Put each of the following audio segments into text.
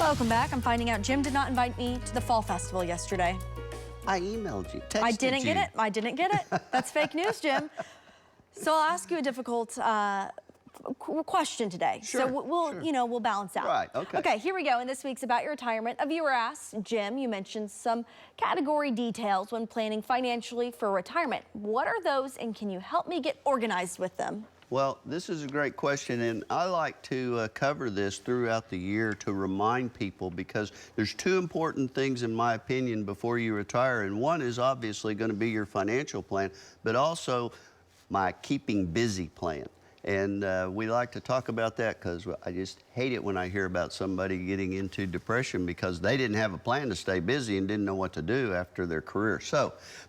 Welcome back. I'm finding out Jim did not invite me to the fall festival yesterday. I emailed you, texted you. I didn't get it. I didn't get it. That's fake news, Jim. So I'll ask you a difficult question today. Sure, So we'll balance out. Right, okay. Okay, here we go. In this week's About Your Retirement, a viewer asked, Jim, you mentioned some category details when planning financially for retirement. What are those, and can you help me get organized with them? Well, this is a great question, and I like to cover this throughout the year to remind people, because there's two important things, in my opinion, before you retire. And one is obviously going to be your financial plan, but also my keeping busy plan. And we like to talk about that because I just hate it when I hear about somebody getting into depression because they didn't have a plan to stay busy and didn't know what to do after their career.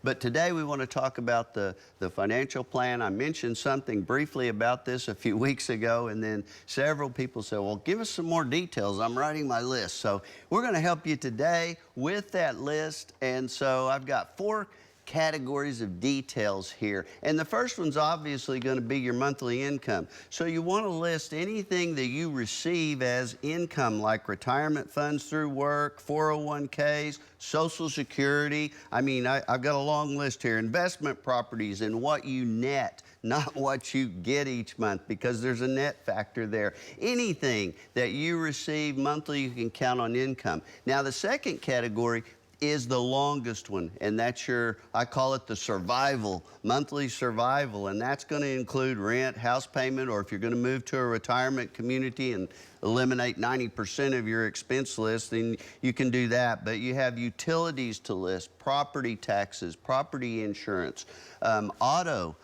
But today we want to talk about the financial plan. I mentioned something briefly about this a few weeks ago, and then several people said, well, give us some more details. I'm writing my list. So we're going to help you today with that list. And so I've got 4 categories of details here. And the first one's obviously going to be your monthly income. So you want to list anything that you receive as income, like retirement funds through work, 401ks, Social Security. I mean, I've got a long list here. Investment properties and what you net, not what you get each month, because there's a net factor there. Anything that you receive monthly, you can count on income. Now, the second category is the longest one, and that's I call it the survival, monthly survival, and that's going to include rent, house payment, or if you're going to move to a retirement community and eliminate 90% of your expense list, then you can do that. But you have utilities to list, property taxes, property insurance, auto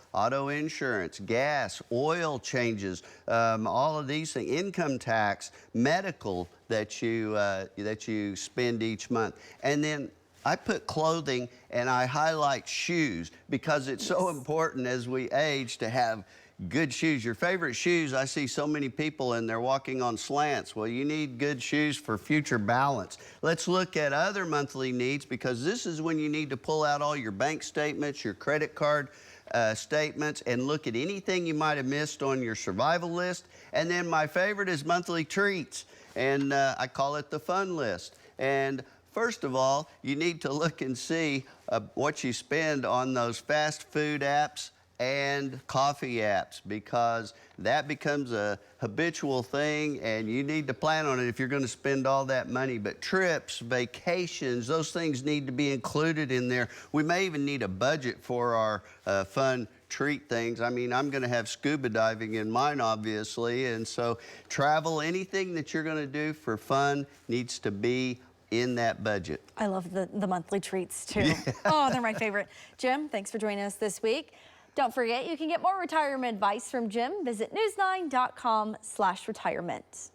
insurance, gas, oil changes, all of these things, income tax, medical that you spend each month. And then I put clothing and I highlight shoes because it's so important as we age to have good shoes. Your favorite shoes, I see so many people and they're walking on slants. Well, you need good shoes for future balance. Let's look at other monthly needs, because this is when you need to pull out all your bank statements, your credit card statements, and look at anything you might have missed on your survival list. And then my favorite is monthly treats, and I call it the fun list. And first of all, you need to look and see what you spend on those fast food apps and coffee apps, because that becomes a habitual thing and you need to plan on it if you're going to spend all that money. But trips, vacations, those things need to be included in there. We may even need a budget for our fun treat things. I mean, I'm going to have scuba diving in mine, obviously, and so travel, anything that you're going to do for fun needs to be in that budget. I love the monthly treats too. Yeah. Oh, they're my favorite. Jim, thanks for joining us this week. Don't forget, you can get more retirement advice from Jim. Visit news9.com/retirement.